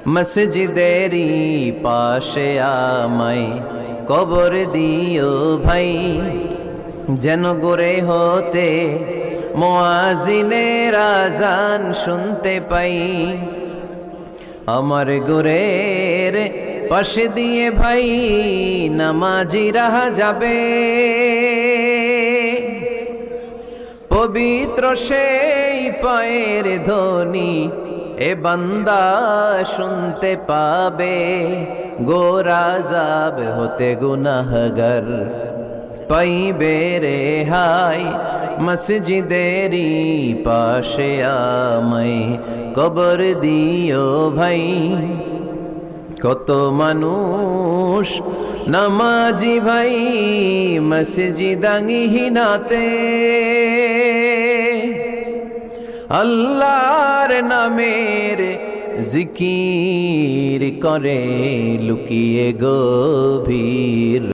মসজিদেরই পাশে আমায় কবর দিও ভাই, যেন গড়ে হতে মুয়াজ্জিনের আযান শুনতে পাই। আমার গোরের পাশে দিয়ে ভাই নামাজিরা যাবে, পবিত্র সেই পায়ের ধ্বনি এ বান্দা শুনতে পাবে। গোরাজাব হতে গুনাহগার পাইবে রেহাই, মসজিদেরই পাশে আমায় কবর দিও ভাই। কত মানুষ নামাজি ভাই মসজিদাঙ্গিহীনাতে, আল্লাহর নামের জিকির করে লুকিয়ে গভীর